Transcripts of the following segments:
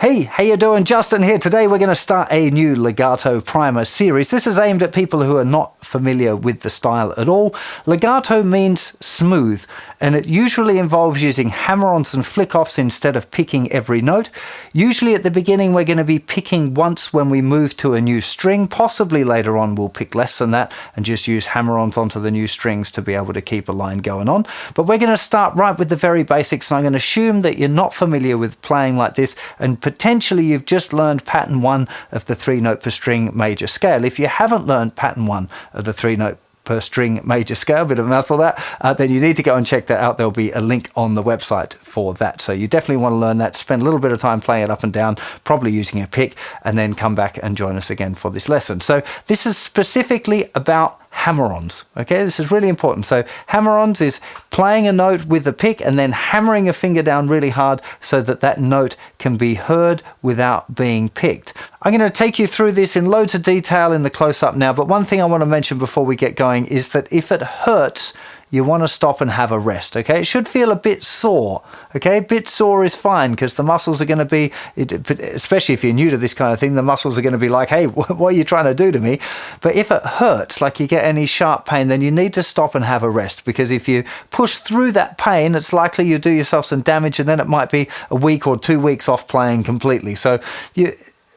Hey, how you doing? Justin here. Today we're going to start a new Legato primer series. This is aimed at people who are not familiar with the style at all. Legato means smooth, and it usually involves using hammer-ons and flick-offs instead of picking every note. Usually at the beginning we're going to be picking once when we move to a new string. Possibly later on we'll pick less than that and just use hammer-ons onto the new strings to be able to keep a line going on. But we're going to start right with the very basics, and I'm going to assume that you're not familiar with playing like this, and potentially you've just learned pattern 1 of the 3-note per string major scale. If you haven't learned pattern 1 of the 3-note per string major scale, bit of a mouthful that, then you need to go and check that out. There'll be a link on the website for that. So you definitely want to learn that, spend a little bit of time playing it up and down, probably using a pick, and then come back and join us again for this lesson. So this is specifically about hammer-ons. Okay, this is really important. So hammer-ons is playing a note with the pick and then hammering a finger down really hard so that that note can be heard without being picked. I'm going to take you through this in loads of detail in the close-up now, but one thing I want to mention before we get going is that if it hurts, you want to stop and have a rest, okay? It should feel a bit sore, okay? A bit sore is fine because the muscles are going to be, especially if you're new to this kind of thing, the muscles are going to be like, hey, what are you trying to do to me? But if it hurts, like you get any sharp pain, then you need to stop and have a rest, because if you push through that pain, it's likely you do yourself some damage, and then it might be a week or 2 weeks off playing completely. So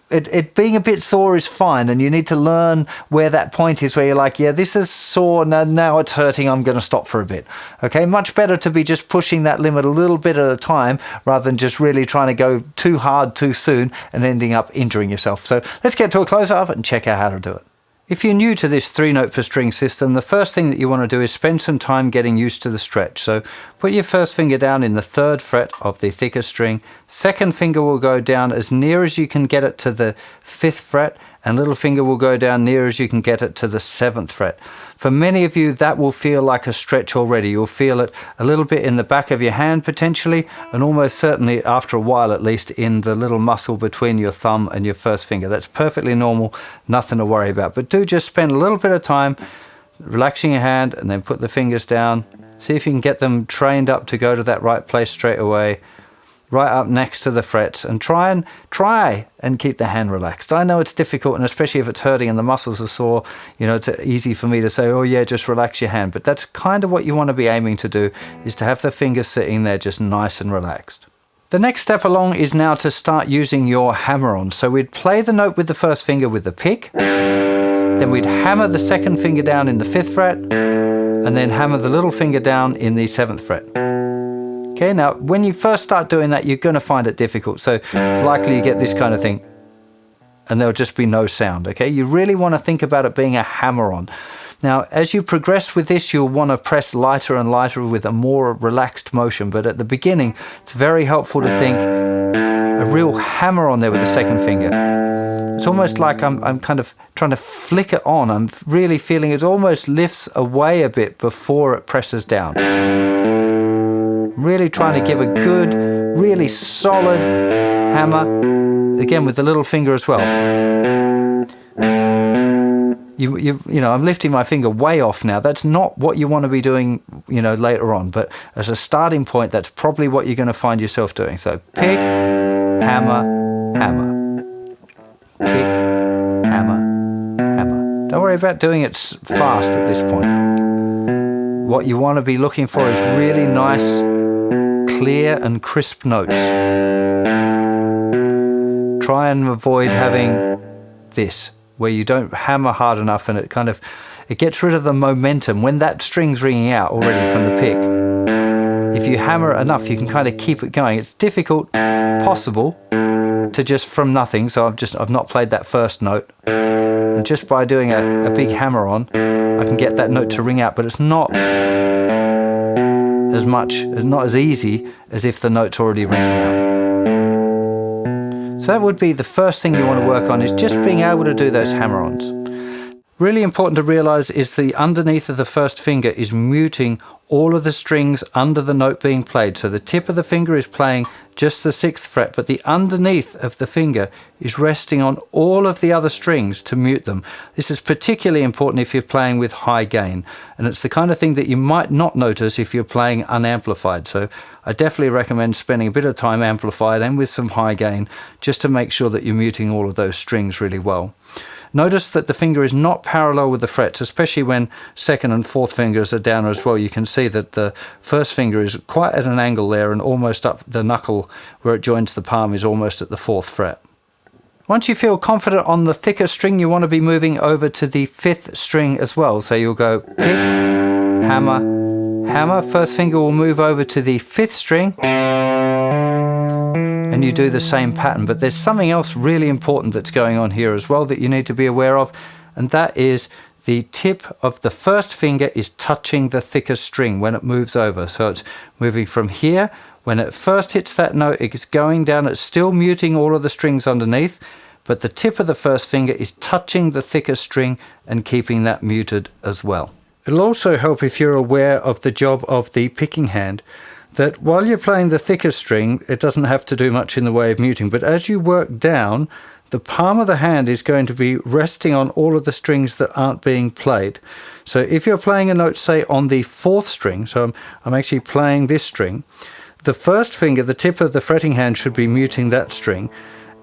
it being a bit sore is fine, and you need to learn where that point is where you're like, yeah, this is sore, now it's hurting, I'm going to stop for a bit. Okay, much better to be just pushing that limit a little bit at a time rather than just really trying to go too hard too soon and ending up injuring yourself. So let's get to a close-up and check out how to do it. If you're new to this 3-note per string system, the first thing that you want to do is spend some time getting used to the stretch. So put your first finger down in the 3rd fret of the thicker string. Second finger will go down as near as you can get it to the 5th fret, and little finger will go down near as you can get it to the 7th fret. For many of you, that will feel like a stretch already. You'll feel it a little bit in the back of your hand potentially, and almost certainly after a while at least in the little muscle between your thumb and your first finger. That's perfectly normal, nothing to worry about. But do just spend a little bit of time relaxing your hand and then put the fingers down. See if you can get them trained up to go to that right place straight away, right up next to the frets, and try and keep the hand relaxed. I know it's difficult, and especially if it's hurting and the muscles are sore, you know, it's easy for me to say, oh yeah, just relax your hand. But that's kind of what you want to be aiming to do, is to have the fingers sitting there just nice and relaxed. The next step along is now to start using your hammer-on. So we'd play the note with the first finger with the pick, then we'd hammer the second finger down in the 5th fret, and then hammer the little finger down in the 7th fret. Okay, now when you first start doing that, you're going to find it difficult. So it's likely you get this kind of thing and there'll just be no sound. Okay, you really want to think about it being a hammer-on. Now, as you progress with this, you'll want to press lighter and lighter with a more relaxed motion. But at the beginning, it's very helpful to think a real hammer on there with the second finger. It's almost like I'm kind of trying to flick it on. I'm really feeling it almost lifts away a bit before it presses down. Really trying to give a good, really solid hammer, again with the little finger as well. You know, I'm lifting my finger way off now. That's not what you want to be doing, you know, later on. But as a starting point, that's probably what you're going to find yourself doing. So pick, hammer, hammer. Pick, hammer, hammer. Don't worry about doing it fast at this point. What you want to be looking for is really nice, clear and crisp notes. Try and avoid having this, where you don't hammer hard enough and it gets rid of the momentum. When that string's ringing out already from the pick, if you hammer it enough, you can kind of keep it going. It's difficult, possible, to just from nothing. So I've not played that first note. And just by doing a big hammer on, I can get that note to ring out, but it's not as easy as if the note's already ringing out. So that would be the first thing you want to work on, is just being able to do those hammer-ons. Really important to realize is the underneath of the first finger is muting all of the strings under the note being played. So the tip of the finger is playing just the 6th fret, but the underneath of the finger is resting on all of the other strings to mute them. This is particularly important if you're playing with high gain, and it's the kind of thing that you might not notice if you're playing unamplified. So I definitely recommend spending a bit of time amplified and with some high gain just to make sure that you're muting all of those strings really well. Notice that the finger is not parallel with the frets, especially when 2nd and 4th fingers are down as well. You can see that the first finger is quite at an angle there, and almost up the knuckle where it joins the palm is almost at the 4th fret. Once you feel confident on the thicker string, you want to be moving over to the 5th string as well. So you'll go pick, hammer, hammer. First finger will move over to the 5th string, and you do the same pattern. But there's something else really important that's going on here as well that you need to be aware of, and that is the tip of the first finger is touching the thicker string when it moves over. So it's moving from here. When it first hits that note, it's going down, it's still muting all of the strings underneath, but the tip of the first finger is touching the thicker string and keeping that muted as well. It'll also help if you're aware of the job of the picking hand, that while you're playing the thicker string, it doesn't have to do much in the way of muting, but as you work down, the palm of the hand is going to be resting on all of the strings that aren't being played. So if you're playing a note, say, on the 4th string, so I'm actually playing this string, the first finger, the tip of the fretting hand, should be muting that string,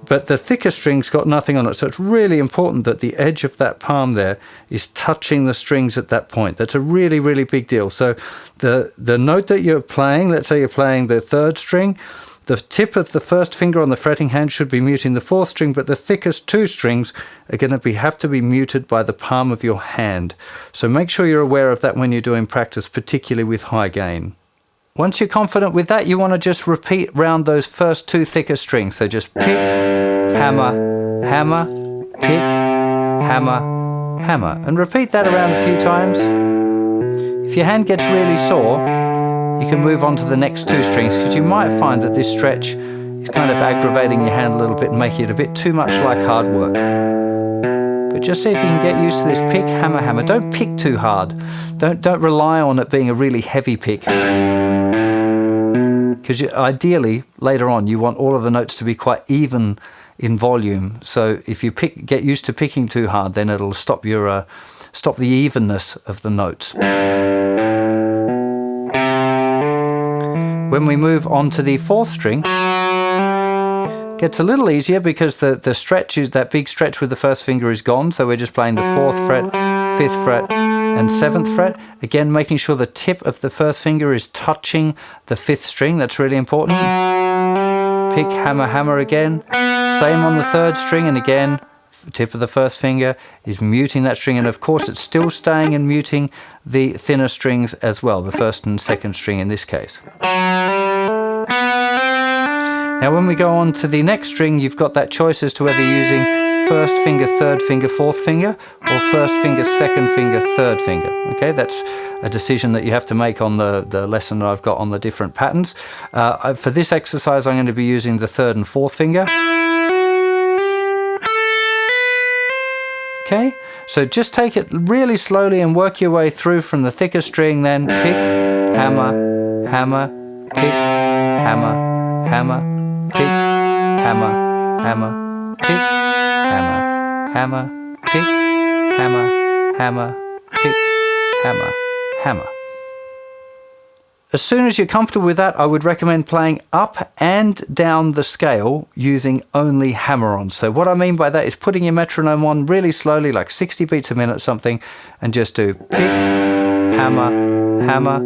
but the thicker string's got nothing on it, so it's really important that the edge of that palm there is touching the strings at that point. That's a really, really big deal. So the note that you're playing, let's say you're playing the 3rd string, the tip of the first finger on the fretting hand should be muting the 4th string, but the thickest 2 strings are going to have to be muted by the palm of your hand. So make sure you're aware of that when you're doing practice, particularly with high gain. Once you're confident with that, you want to just repeat round those first 2 thicker strings. So just pick, hammer, hammer, pick, hammer, hammer. And repeat that around a few times. If your hand gets really sore, you can move on to the next 2 strings, because you might find that this stretch is kind of aggravating your hand a little bit and making it a bit too much like hard work. But just see if you can get used to this pick, hammer, hammer. Don't pick too hard. Don't rely on it being a really heavy pick, because ideally later on you want all of the notes to be quite even in volume. So if you get used to picking too hard, then it'll stop the evenness of the notes. When we move on to the 4th string, gets a little easier because the stretch is, that big stretch with the first finger is gone. So we're just playing the 4th fret, 5th fret, and 7th fret. Again, making sure the tip of the first finger is touching the 5th string. That's really important. Pick, hammer, hammer again. Same on the 3rd string, and again, tip of the first finger is muting that string, and of course it's still staying and muting the thinner strings as well, the 1st and 2nd string in this case. Now when we go on to the next string, you've got that choice as to whether you're using 1st finger, 3rd finger, 4th finger, or 1st finger, 2nd finger, 3rd finger. Okay, that's a decision that you have to make on the lesson that I've got on the different patterns. For this exercise, I'm going to be using the 3rd and 4th finger. Okay, so just take it really slowly and work your way through from the thicker string, then pick, hammer, hammer, pick, hammer, hammer, pick, hammer, hammer, pick, hammer, hammer, pick, hammer, hammer, pick, hammer, hammer. As soon as you're comfortable with that, I would recommend playing up and down the scale using only hammer-ons. So what I mean by that is putting your metronome on really slowly, like 60 beats a minute something, and just do pick, hammer, hammer,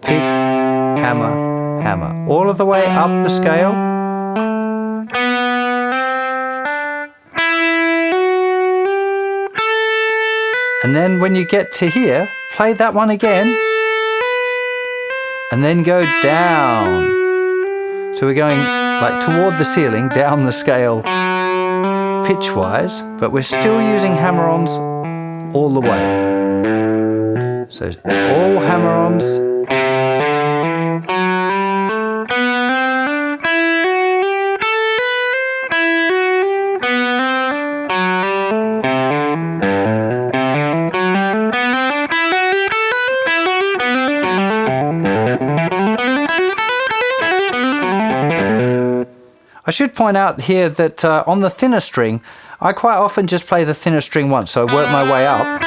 pick, hammer, hammer, all of the way up the scale. And then when you get to here, play that one again, and then go down. So we're going like toward the ceiling, down the scale pitch-wise, but we're still using hammer-ons all the way. So all hammer-ons. should point out here that on the thinner string, I quite often just play the thinner string once. So I work my way up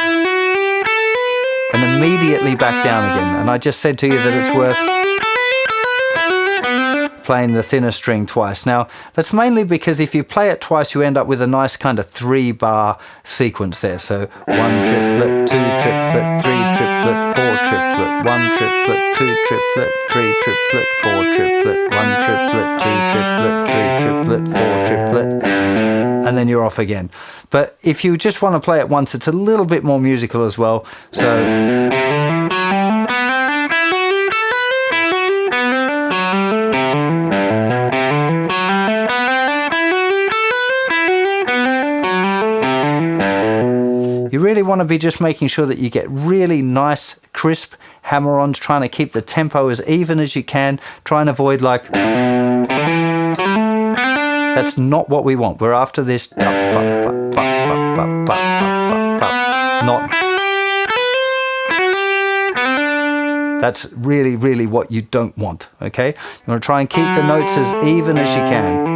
and immediately back down again. And I just said to you that it's worth playing the thinner string twice. Now, that's mainly because if you play it twice, you end up with a nice kind of 3-bar sequence there. So 1 triplet, 2 triplet, 3 triplet, 4 triplet, 1 triplet, 2 triplet, 3 triplet, 4 triplet, 1 triplet, 2 triplet, 3 triplet, 4 triplet, and then you're off again. But if you just want to play it once, it's a little bit more musical as well. So you really want to be just making sure that you get really nice, crisp hammer-ons, trying to keep the tempo as even as you can. Try and avoid like... That's not what we want. We're after this... Not... That's really, really what you don't want, okay? You want to try and keep the notes as even as you can.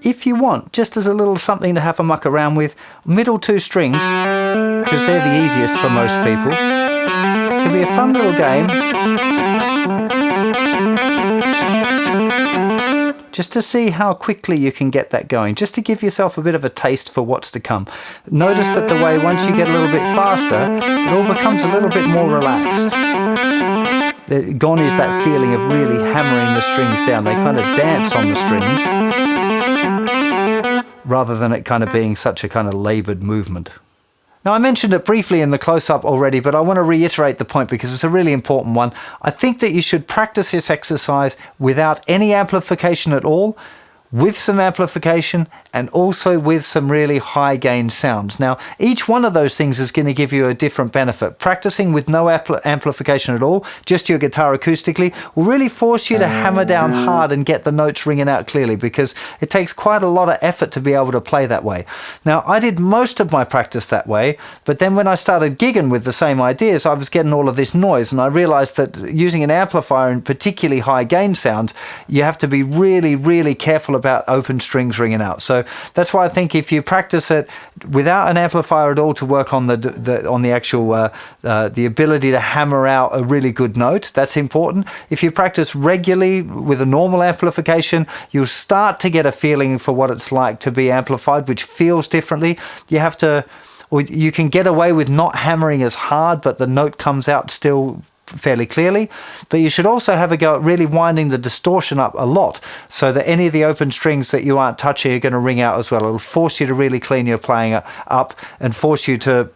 If you want, just as a little something to have a muck around with, middle 2 strings, because they're the easiest for most people, can be a fun little game. Just to see how quickly you can get that going, just to give yourself a bit of a taste for what's to come. Notice that the way once you get a little bit faster, it all becomes a little bit more relaxed. Gone is that feeling of really hammering the strings down. They kind of dance on the strings, rather than it kind of being such a kind of laboured movement. Now, I mentioned it briefly in the close-up already, but I want to reiterate the point because it's a really important one. I think that you should practice this exercise without any amplification at all, with some amplification, and also with some really high gain sounds. Now, each one of those things is going to give you a different benefit. Practicing with no amplification at all, just your guitar acoustically, will really force you to hammer down hard and get the notes ringing out clearly, because it takes quite a lot of effort to be able to play that way. Now, I did most of my practice that way, but then when I started gigging with the same ideas, I was getting all of this noise, and I realized that using an amplifier in particularly high gain sounds, you have to be really, really careful about open strings ringing out. So that's why I think if you practice it without an amplifier at all to work on the actual the ability to hammer out a really good note, that's important. If you practice regularly with a normal amplification, you'll start to get a feeling for what it's like to be amplified, which feels differently. You have to, or you can get away with not hammering as hard, but the note comes out still fairly clearly. But you should also have a go at really winding the distortion up a lot, so that any of the open strings that you aren't touching are going to ring out as well. It'll force you to really clean your playing up and force you to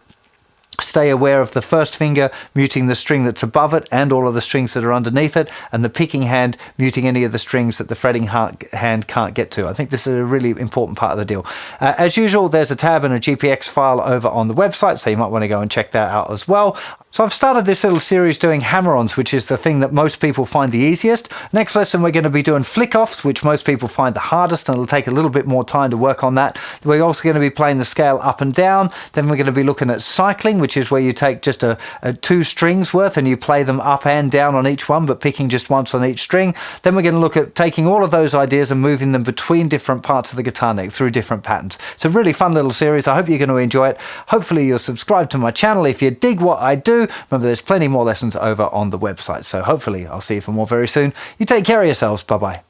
stay aware of the first finger muting the string that's above it and all of the strings that are underneath it, and the picking hand muting any of the strings that the fretting hand can't get to. I think this is a really important part of the deal. As usual, there's a tab and a GPX file over on the website, so you might want to go and check that out as well. So I've started this little series doing hammer-ons, which is the thing that most people find the easiest. Next lesson, we're going to be doing flick-offs, which most people find the hardest, and it'll take a little bit more time to work on that. We're also going to be playing the scale up and down. Then we're going to be looking at cycling, which is where you take just a 2 strings worth and you play them up and down on each one, but picking just once on each string. Then we're going to look at taking all of those ideas and moving them between different parts of the guitar neck through different patterns. It's a really fun little series. I hope you're going to enjoy it. Hopefully you'll subscribe to my channel if you dig what I do. Remember, there's plenty more lessons over on the website. So hopefully I'll see you for more very soon. You take care of yourselves. Bye-bye.